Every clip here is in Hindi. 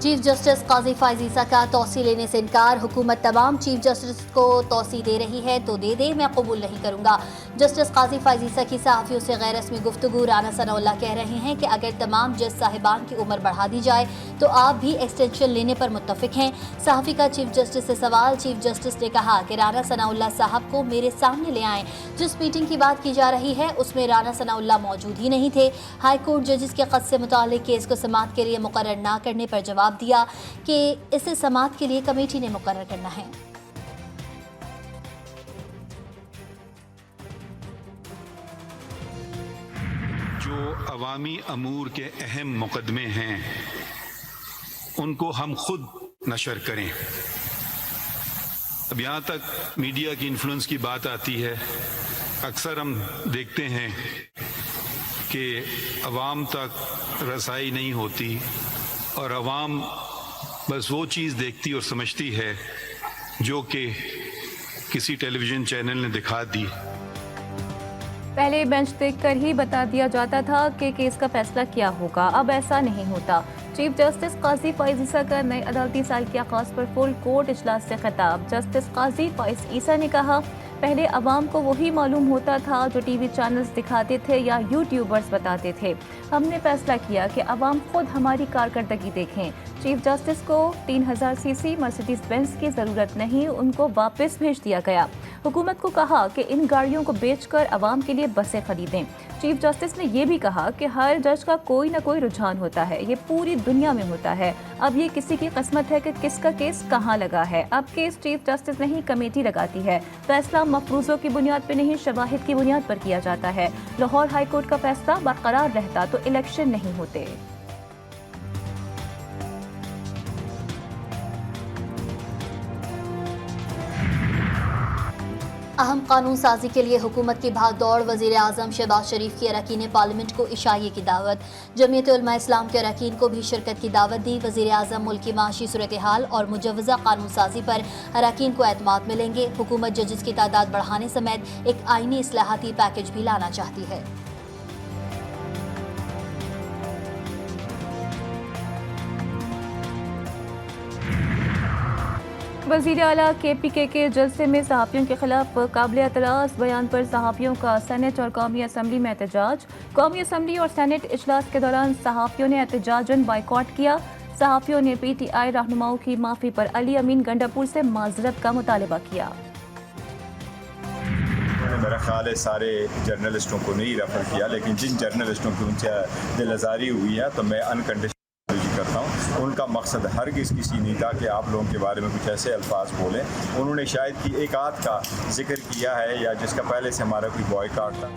चीफ जस्टिस काजी फैज़ ईसा का तौसी लेने से इनकार। हुकूमत तमाम चीफ जस्टिस को तौसी दे रही है तो दे दे, मैं कबूल नहीं करूंगा। जस्टिस काजी फैज़ ईसा की सहाफ़ियों से गैर रस्मी गुफ्तगू। राना सनाउल्लाह कह रहे हैं कि अगर तमाम जज साहिबान की उम्र बढ़ा दी जाए तो आप भी एक्सटेंशन लेने पर मुत्तफिक हैं। सहाफ़ी का चीफ जस्टिस से सवाल। चीफ जस्टिस ने कहा कि राना सनाउल्लाह साहब को मेरे सामने ले आएं। जिस मीटिंग की बात की जा रही है उसमें राना सनाउल्लाह मौजूद ही नहीं थे। हाई कोर्ट जजेस के क़द से मुताल्लिक़ केस को समाअत के लिए मुकर्रर न करने पर जवाब दिया कि इसे समाअत के लिए कमेटी ने मुकर्रर करना है। जो अवामी अमूर के अहम मुकदमे हैं उनको हम खुद नशर करें। अब यहाँ तक मीडिया की इन्फ्लुएंस की बात आती है, अक्सर हम देखते हैं कि अवाम तक रसाई नहीं होती और अवाम बस वो चीज़ देखती और समझती है जो कि किसी टेलीविज़न चैनल ने दिखा दी। पहले बेंच देखकर ही बता दिया जाता था कि केस का फैसला क्या होगा, अब ऐसा नहीं होता। चीफ जस्टिस काजी फैज़ ईसा का नए अदालती साल के आगाज पर फुल कोर्ट इजलास से खिताब। जस्टिस काजी फैज़ ईसा ने कहा, पहले अवाम को वही मालूम होता था जो टीवी चैनल्स दिखाते थे या यूट्यूबर्स बताते थे। हमने फैसला किया कि अवाम खुद हमारी कारकर्दगी देखें। चीफ जस्टिस को 3000 सीसी मर्सिडीज बेंज की ज़रूरत नहीं, उनको वापस भेज दिया गया। हुकूमत को कहा कि इन गाड़ियों को बेचकर अवाम के लिए बसें खरीदें। चीफ जस्टिस ने यह भी कहा कि हर जज का कोई ना कोई रुझान होता है, ये पूरी दुनिया में होता है। अब ये किसी की किस्मत है कि किसका केस कहाँ लगा है। अब केस चीफ जस्टिस नहीं कमेटी लगाती है। फैसला मफरूजों की बुनियाद पर नहीं, शवाहिद की बुनियाद पर किया जाता है। लाहौर हाई कोर्ट का फैसला बरकरार रहता तो इलेक्शन नहीं होते। अहम कानून साजी के लिए हुकूमत की भागदौड़। वज़ीर आज़म शहबाज शरीफ की अरकान पार्लियामेंट को इशाइये की दावत। जमीयत उलमा इस्लाम के अरकान को भी शिरकत की दावत दी। वज़ीर आज़म मुल्क की माशी सूरत हाल और मुजव्वज़ा कानून साजी पर अरकान को एतमाद मिलेंगे। हुकूमत जजेस की तादाद बढ़ाने समेत एक आईनी इस्लाहाती पैकेज भी लाना चाहती है। वज़ीर आला KPK के जलसे में सहाफ़ियों के खिलाफ काबिल एतराज़ बयान पर सहाफ़ियों का सेनेट और कौमी असम्बली में एहतजाज। कौमी असम्बली और सेनेट इजलास के दौरान सहाफ़ियों ने एहतजाजन बाइकॉट किया। सहाफ़ियों ने PTI रहनुमाओं की माफ़ी पर अली अमीन गंडापुर से माजरत का मुतालबा किया। मेरा ख्याल है सारे जर्नलिस्टों को नहीं रेफर किया, लेकिन जिन जर्नलिस्टों की उनसे दिल आज़ारी हुई है तो मैं अनकंडीशनल करता हूँ। उनका मकसद हरगिज़ किसी नहीं था कि आप लोगों के बारे में कुछ ऐसे अल्फाज बोलें। उन्होंने शायद कि एक आध का जिक्र किया है या जिसका पहले से हमारा कोई बॉयकॉट था।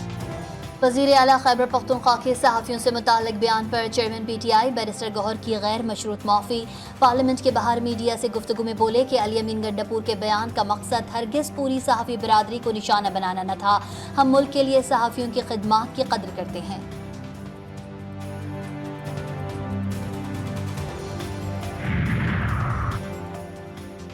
वज़ीर आला खैबर पख्तूनख्वा के सहाफ़ियों से मुताल्लिक़ बयान पर चेयरमैन PTI बैरिस्टर गौहर की गैर मशरूत माफ़ी। पार्लियामेंट के बाहर मीडिया से गुफ्तगू में बोले कि अली अमीन गंडापुर के बयान का मकसद हरगिज़ पूरी सहाफ़ी बिरादरी को निशाना बनाना न था। हम मुल्क के लिए सहाफ़ियों की खिदमत की कदर करते हैं।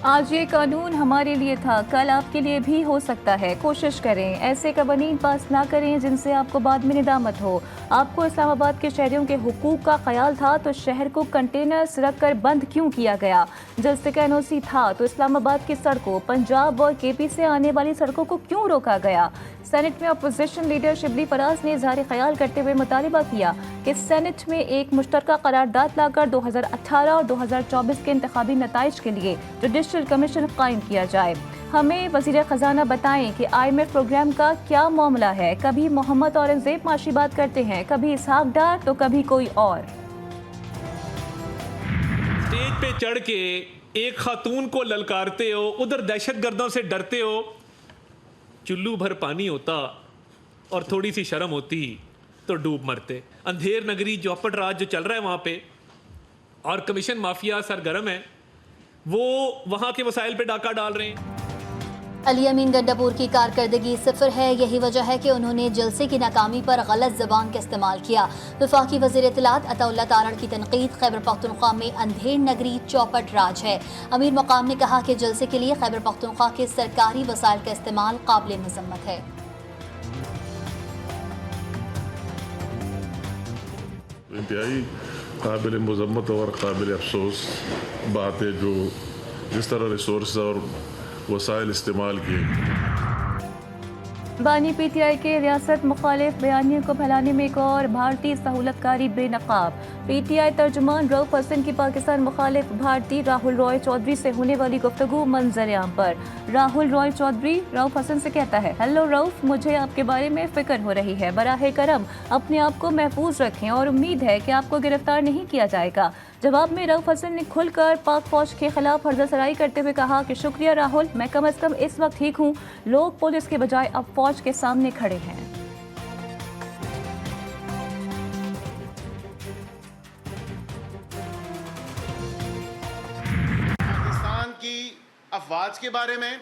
आज ये कानून हमारे लिए था, कल आपके लिए भी हो सकता है। कोशिश करें, ऐसे कवानीन पास ना करें जिनसे आपको बाद में निदामत हो। आपको इस्लामाबाद के शहरियों के हुकूक का ख्याल था तो शहर को कंटेनर्स रखकर बंद क्यों किया गया? जलसे का NOC था तो इस्लामाबाद की सड़कों, पंजाब और KP से आने वाली सड़कों को क्यों रोका गया? सेनेट में अपोजिशन लीडर शिबली फराज ने इजहार ख्याल करते हुए मुतालिबा किया कि सेनेट में एक मुश्तरका करारदाद लाकर 2018 और 2024 के इंतखाबी नताइज के लिए जुडिशल कमीशन कायम किया जाए। हमें वज़ीर ख़जाना बताएं कि IMF प्रोग्राम का क्या मामला है। कभी मोहम्मद औरंगजेब माशी बात करते हैं, कभी इसहाक डार तो कभी कोई और। स्टेज पे चढ़ के एक खातून को ललकारते हो, उधर दहशतगर्दों से डरते हो। चुल्लू भर पानी होता और थोड़ी सी शर्म होती तो डूब मरते। अंधेर नगरी चौपट राज जो चल रहा है वहाँ पे, और कमीशन माफिया सरगर्म है, वो वहाँ के वसाइल पे डाका डाल रहे हैं। अली अमीन गंडापुर की कारकर्दगी सिफर है। यही वजह है कि उन्होंने जलसे की नाकामी पर गलत ज़बान का इस्तेमाल किया। वफाकी वज़ीर इत्तलात अताउल्लाह तारड़ की तनकीद। खैबर पख्तूनख्वा में अंधेर नगरी चौपट राज है। अमीर मकाम ने कहा कि जलसे के लिए खैबर पख्तूनख्वा के सरकारी वसाइल का इस्तेमाल काबिल मज़म्मत है। इंतहाई काबिल मज़म्मत और काबिल अफसोस बात है जो जिस तरह रिसोर्स और वसाइल इस्तेमाल किए। बानी पीटीआई के रियासत मुखालिफ बयानियों को फैलाने में एक और भारतीय सहूलतकारी बेनकाब। पीटीआई तर्जुमान रऊफ हसन की पाकिस्तान मुखालिफ भारतीय राहुल रॉय चौधरी से होने वाली गुफ्तगू मंजर-ए-आम पर। राहुल रॉय चौधरी रऊफ हसन से कहता है, हेलो रऊफ, मुझे आपके बारे में फिक्र हो रही है। बराहे करम अपने आप को महफूज रखें और उम्मीद है कि आपको गिरफ्तार नहीं किया जाएगा। जवाब में रऊफ हसन ने खुलकर पाक फौज के खिलाफ हर्जासराई करते हुए कहा कि शुक्रिया राहुल, मैं कम अज़ कम इस वक्त ठीक हूँ। लोग पुलिस के बजाय अब फौज के सामने खड़े हैं। पाकिस्तान की अफवाज के बारे में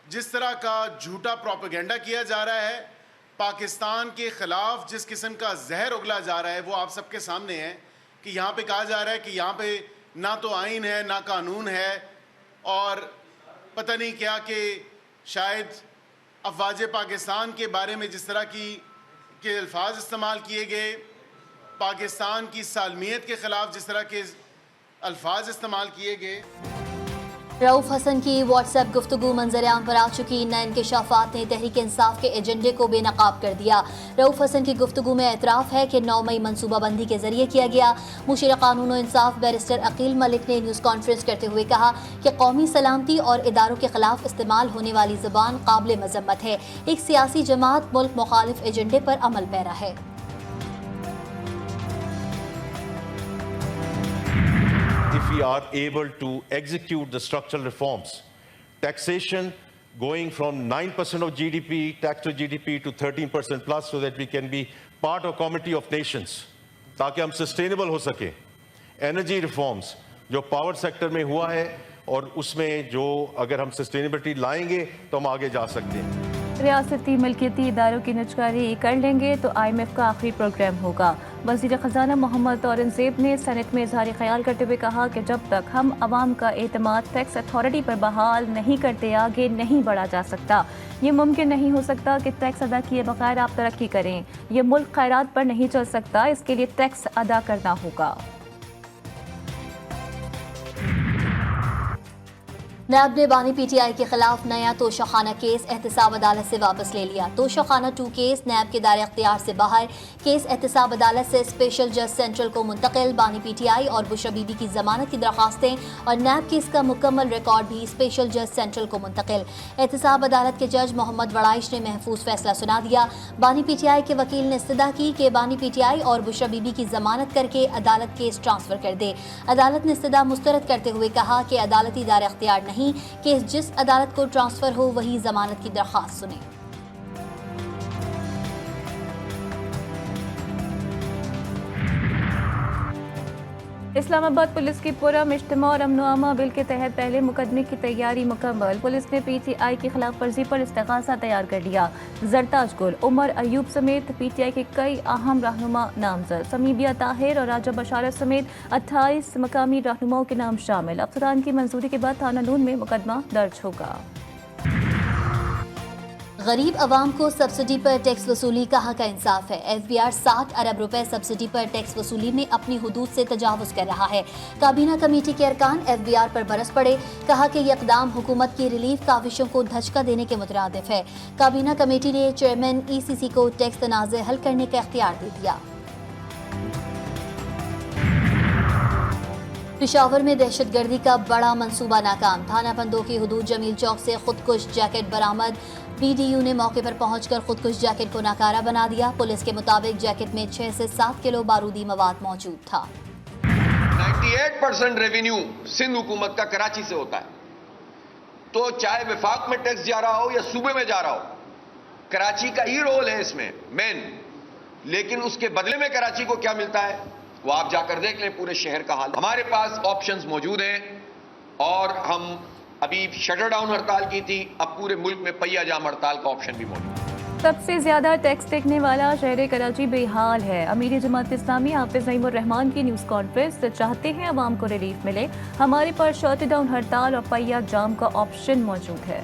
जिस तरह का झूठा प्रोपेगेंडा किया जा रहा है, पाकिस्तान के खिलाफ जिस किस्म का जहर उगला जा रहा है, वो आप सबके सामने है कि यहाँ पे कहा जा रहा है कि यहाँ पे ना तो आइन है ना कानून है और पता नहीं क्या कि शायद अफवाज पाकिस्तान के बारे में जिस तरह के अल्फाज इस्तेमाल किए गए, पाकिस्तान की सालमियत के ख़िलाफ़ जिस तरह के अल्फाज इस्तेमाल किए गए। रऊफ हसन की व्हाट्सएप गुफ्तगू मंजर-ए-आम पर आ चुकी नए इंकशाफात ने तहरीक इंसाफ के एजेंडे को बेनकाब कर दिया। रऊफ हसन की गुफ्तगू में एतराफ़ है कि 9 मई मनसूबाबंदी के जरिए किया गया। मुशीर कानून और इंसाफ बैरिस्टर अकील मलिक ने न्यूज़ कॉन्फ्रेंस करते हुए कहा कि कौमी सलामती और इदारों के खिलाफ इस्तेमाल होने वाली ज़बान काबिल मज़म्मत है। एक सियासी जमात मुल्क मुखालिफ एजेंडे पर अमल पैरा है। If we are able to execute the structural reforms, taxation going from 9% of GDP, tax to GDP to 13% plus, so that we can be part of community of nations, ताकि हम sustainable हो सके। Energy reforms जो power sector में हुआ है और उसमें जो अगर हम sustainability लाएंगे तो हम आगे जा सकते हैं। रियासती मिल्कियती इदारों की निजकारी कर लेंगे तो IMF का आखिरी प्रोग्राम होगा। वज़ीर ख़ज़ाना मोहम्मद औरंगज़ेब ने सेनेट में इज़हार ख्याल करते हुए कहा कि जब तक हम अवाम का एतमाद टैक्स अथॉरिटी पर बहाल नहीं करते आगे नहीं बढ़ा जा सकता। ये मुमकिन नहीं हो सकता कि टैक्स अदा किए बगैर आप तरक्की करें। ये मुल्क खैरात पर नहीं चल सकता, इसके लिए टैक्स अदा करना होगा। नैब ने बानी पीटीआई के खिलाफ नया तोशाखाना केस एहतसाब अदालत से वापस ले लिया। तोशाखाना 2 केस नैब के दायरे इख्तियार से बाहर। केस एहतसाब अदालत से स्पेशल जज सेंट्रल को मुंतकिल। बानी पीटीआई और बुशरा बीबी की जमानत की दरखास्तें और नैब केस का मुकम्मल रिकॉर्ड भी स्पेशल जज सेंट्रल को मुंतकिल। एहतसाब अदालत के जज मोहम्मद वड़ाइश ने महफूज फैसला सुना दिया। बानी पीटीआई के वकील ने इस्तदा की कि बानी पीटीआई और बुशरा बीबी की जमानत करके अदालत केस ट्रांसफर कर दे। अदालत ने इस्तदा मुस्तरद करते हुए कहा कि अदालती दायरा इख्तियार नहीं, केस जिस अदालत को ट्रांसफर हो वही जमानत की दरखास्त सुने। इस्लामाबाद पुलिस की पुरअमन इज्तिमा और अमन-ओ-अमा बिल के तहत पहले मुकदमे की तैयारी मुकम्मल। पुलिस ने पीटीआई की खिलाफ वर्जी पर इस्तिगासा तैयार कर लिया। जरताज गुल, उमर अयूब समेत पीटीआई के कई अहम रहनुमा नामजद। समीबिया ताहिर और राजा बशारत समेत 28 मकामी रहनुमाओं के नाम शामिल। अफसरान की मंजूरी के बाद थाना नून में मुकदमा दर्ज होगा। गरीब अवाम को सब्सिडी पर टैक्स वसूली कहाँ का इंसाफ है। FBR 60 अरब रुपए सब्सिडी पर टैक्स वसूली में अपनी हुदूद से तजावुज कर रहा है। काबीना कमेटी के अरकान FBR पर बरस पड़े। कहा कि यह इक़दाम हुकूमत की रिलीफ काविशों को धचका देने के मुतरादिफ है। काबीना कमेटी ने चेयरमैन ECC को टैक्स तनाज़े हल करने का इख्तियार दे दिया। पेशावर में दहशतगर्दी का बड़ा मंसूबा नाकाम। थाना पंदो की हुदूद जमील चौक से खुदकुश जैकेट बरामद। BDU ने मौके पर पहुंचकर खुदकुश जैकेट को नाकारा बना दिया। पुलिस के मुताबिक जैकेट में 6 से 7 किलो बारूदी मवाद मौजूद था। 98% रेवेन्यू सिंध हुकूमत का कराची से होता है, तो चाहे विफाक में टैक्स जा रहा हो या सूबे में जा रहा हो, कराची का ही रोल है इसमें मेन। लेकिन उसके बदले में कराची को क्या मिलता है वो आप जाकर देख लें पूरे शहर का हाल। हमारे पास ऑप्शंस मौजूद हैं और हम अभी शटर डाउन हड़ताल की थी, अब पूरे मुल्क में पहिया जाम हड़ताल का ऑप्शन भी मौजूद है। सबसे ज्यादा टैक्स टेकने वाला शहर कराची बेहाल है। अमीर जमात इस्लामी हाफिज नईमुर रहमान की न्यूज़ कॉन्फ्रेंस चाहते हैं अवाम को रिलीफ मिले। हमारे पास शटर डाउन हड़ताल और पहिया जाम का ऑप्शन मौजूद है।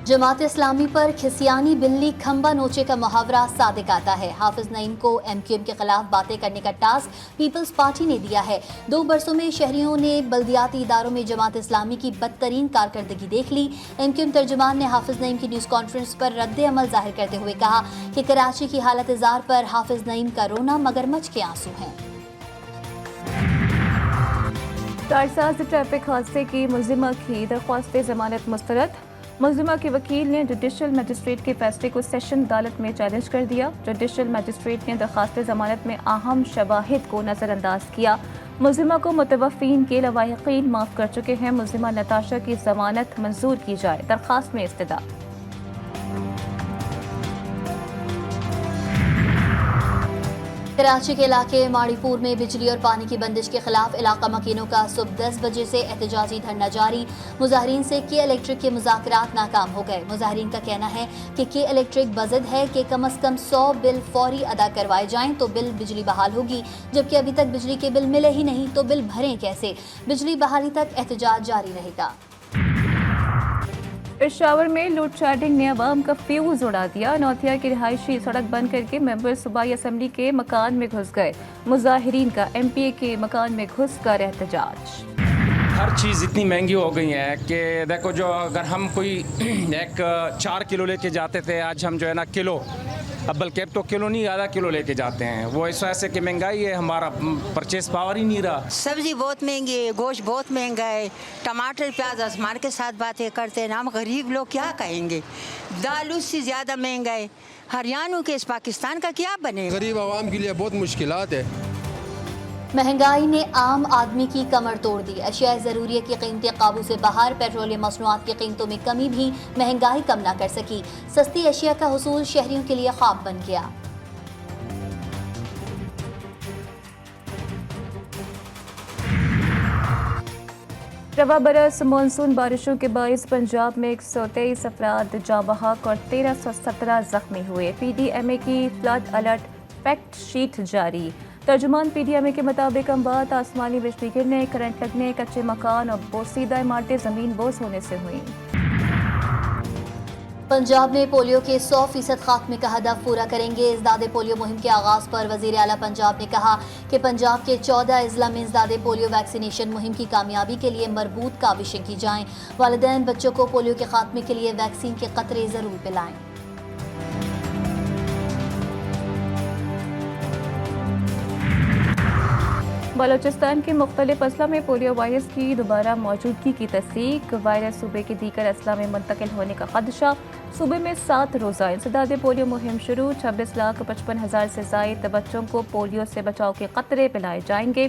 जमात इस्लामी पर खिसियानी बिल्ली खंबा नोचे का मुहावरा सादिक आता है। हाफिज नईम को MQM के खिलाफ बातें करने का टास्क पीपल्स पार्टी ने दिया है। 2 बरसों में शहरियों ने बल्दियाती इदारों में जमात इस्लामी की बदतरीन कारकर्दगी देख ली। MQM तर्जुमान ने हाफिज नईम की न्यूज़ कॉन्फ्रेंस पर रद्द अमल जाहिर करते हुए कहा कि कराची की हालत इज़ार पर हाफिज नईम का रोना मगरमच्छ के आंसू हैं। कारसाज ट्रैफिक हादसे की मुलजिमा की दरख्वास्त जमानत मुस्तरद। मुलजिमा के वकील ने जुडिशल मजिस्ट्रेट के फैसले को सेशन अदालत में चैलेंज कर दिया। जुडिशल मजिस्ट्रेट ने दरख्वास्त जमानत में अहम शवाहिद को नज़रअंदाज किया। मुलजिमा को मुतवफ़ीन के लवाहिकीन माफ़ कर चुके हैं। मुलजिमा नताशा की जमानत मंजूर की जाए, दरख्वास्त में इस्तदा। कराची के इलाके माड़ीपुर में बिजली और पानी की बंदिश के खिलाफ इलाका मकीनों का सुबह 10 बजे से एहतजाजी धरना जारी। मुजाहरीन से के इलेक्ट्रिक के मुज़ाकरात नाकाम हो गए। मुजाहरीन का कहना है कि के इलेक्ट्रिक बज़द है कि कम अज़ कम 100 बिल फौरी अदा करवाए जाएं तो बिल बिजली बहाल होगी, जबकि अभी तक बिजली के बिल मिले ही नहीं तो बिल भरें कैसे। बिजली बहाली तक एहतजाज जारी रहेगा। पेशावर में लोड शेडिंग ने अवाम का फ्यूज उड़ा दिया। नौथिया की रिहायशी सड़क बंद करके मेंबर सूबाई असम्बली के मकान में घुस गए। मुजाहिरीन का MPA के मकान में घुस कर एहतजाज। हर चीज़ इतनी महंगी हो गई है कि देखो, जो अगर हम कोई एक 4 किलो लेके जाते थे, आज हम जो है ना किलो, अब बल्कि अब तो किलो नहीं आधा किलो लेके जाते हैं। वो इस वजह से कि महंगाई है, हमारा परचेस पावर ही नहीं रहा। सब्जी बहुत महंगी है, गोश्त बहुत महंगा है, टमाटर प्याज आसमान के साथ बातें करते हैं। हम गरीब लोग क्या कहेंगे? दाल उससे ज़्यादा महंगा है। हरियाणा के इस पाकिस्तान का क्या बनेगा? गरीब आवाम के लिए बहुत मुश्किलात है। महंगाई ने आम आदमी की कमर तोड़ दी। अशिया ज़रूरिया की कीमतें काबू से बाहर। पेट्रोलियम मसनूआत की कीमतों में कमी भी महंगाई कम न कर सकी। सस्ती अशिया का हुसूल शहरियों के लिए ख्वाब बन गया। रवा बरस मानसून बारिशों के बाइस पंजाब में 123 अफराद जाँ बहक और 1317 जख्मी हुए। PDMA की फ्लड अलर्ट फैक्ट शीट जारी। तर्जुमान PDMA के मुताबिक अम्बात आसमानी बिजली गिरने, करंट लगने, कच्चे मकान और बोसीदा इमारतें ज़मीन बोस होने से हुई। पंजाब में पोलियो के 100% खात्मे का हदफ पूरा करेंगे। इज़दादे पोलियो मुहिम के आगाज़ पर वज़ीर आला पंजाब ने कहा कि पंजाब के 14 अजला में इज़दादे पोलियो वैक्सीनेशन मुहिम की कामयाबी के लिए मरबूत काविशें की जाएँ। वालिदैन बच्चों को पोलियो के खात्मे के लिए वैक्सीन के कतरे ज़रूर पिलाएँ। बलोचिस्तान के मुख्तलिफ अजला में पोलियो वायरस की दोबारा मौजूदगी की तस्दीक। वायरस सूबे के दीगर अजला में मुंतकिल होने का खदशा। सूबे में 7 रोज़ा इंसदादे पोलियो मुहिम शुरू। 26,55,000 से ज़ायद बच्चों को पोलियो से बचाव के कतरे पिलाए जाएंगे।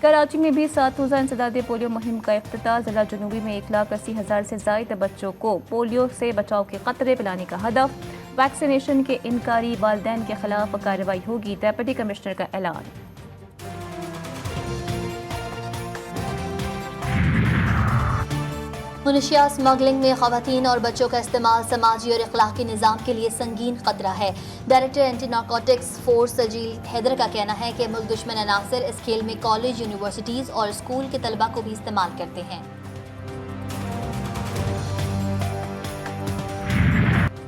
कराची में भी 7 रोज़ा इंसदादे पोलियो मुहिम का इफ्तिताह। ज़िला जनूबी में 1,80,000 से ज़ायद बच्चों को पोलियो से बचाव के कतरे पिलाने का हदफ। वैक्सीनेशन के इनकारी वालिदैन के खिलाफ कार्रवाई होगी, डेप्यूटी कमिश्नर का ऐलान। मुनशिया स्मगलिंग में ख़वातीन और बच्चों का इस्तेमाल समाजी और इखलाकी निज़ाम के लिए संगीन खतरा है। Director anti narcotics force Sajeel Haider का कहना है कि मुल्क दुश्मन अनासर इस खेल में कॉलेज, यूनिवर्सिटीज़ और स्कूल के तलबा को भी इस्तेमाल करते हैं।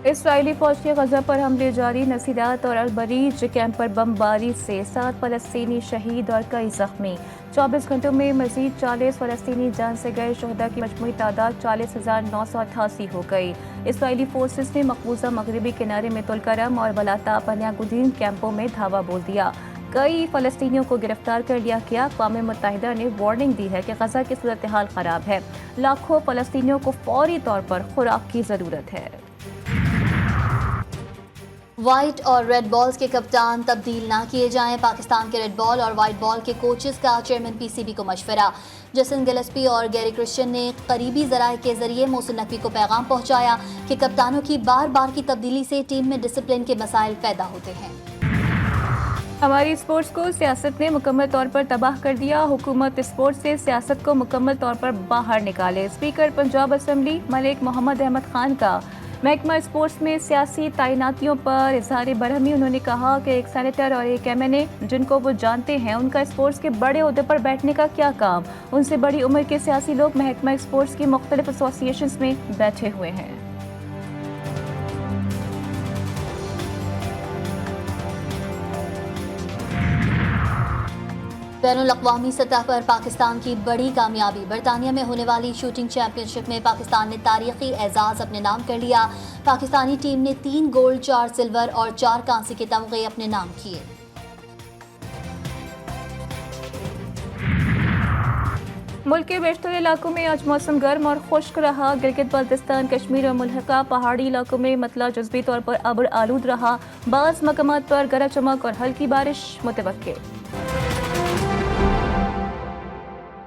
इसराइली फौज के गज़ा पर हमले जारी। नसीरात और अलबरीज कैंप पर बमबारी से 7 फ़लस्तीनी शहीद और कई जख्मी। 24 घंटों में मजीद 40 फ़लस्तीनी जान से गए। शहदा की मजमूई तादाद 40,988 हो गई। इसराइली फोर्सेस ने मकबूजा मगरबी किनारे में तुलकरम और बलाता पन्यागुदीन कैंपों में धावा बोल दिया। कई फ़लस्तीनियों को गिरफ्तार कर लिया गया। अक़वाम मुत्तहिदा ने वार्निंग दी है कि गज़ा की सूरत हाल ख़राब है। लाखों फ़लस्तीनियों को फौरी तौर पर खुराक की ज़रूरत है। वाइट और रेड बॉल्स के कप्तान तब्दील ना किए जाएं। पाकिस्तान के रेड बॉल और वाइट बॉल के कोचेस का चेयरमैन PCB को मशवरा। जसन गिलस्पी और गैरी क्रिश्चियन ने करीबी ज़राए के जरिए मोहसिन नकवी को पैगाम पहुंचाया कि कप्तानों की बार बार की तब्दीली से टीम में डिसिप्लिन के मसाइल पैदा होते हैं। हमारी स्पोर्ट्स को सियासत ने मुकम्मल तौर पर तबाह कर दिया। हुकूमत स्पोर्ट्स से सियासत को मुकम्मल तौर पर बाहर निकाले। स्पीकर पंजाब असम्बली मलिक मोहम्मद अहमद खान का महकमा स्पोर्ट्स में सियासी तैनातियों पर इजहार बरहमी। उन्होंने कहा कि एक सेनेटर और एक MNA जिनको वो जानते हैं, उनका स्पोर्ट्स के बड़े ओहदे पर बैठने का क्या काम। उनसे बड़ी उम्र के सियासी लोग महकमा स्पोर्ट्स की मुख्तलिफ एसोसिएशंस में बैठे हुए हैं। बैनुल-अक़वामी सतह पर पाकिस्तान की बड़ी कामयाबी। बरतानिया में होने वाली शूटिंग चैंपियनशिप में पाकिस्तान ने तारीखी एजाज़ अपने नाम कर लिया। पाकिस्तानी टीम ने 3 गोल्ड, 4 सिल्वर और 4 कांसे के तमगे अपने नाम किए। मुल्क के बेशतर इलाकों में आज मौसम गर्म और खुश्क रहा। गिलगित बल्तिस्तान, कश्मीर और मुल्हका पहाड़ी इलाकों में मतला जुज़वी तौर पर अब्र आलूद रहा। बाज़ मकामात पर गरज चमक और हल्की बारिश मुतवक्के।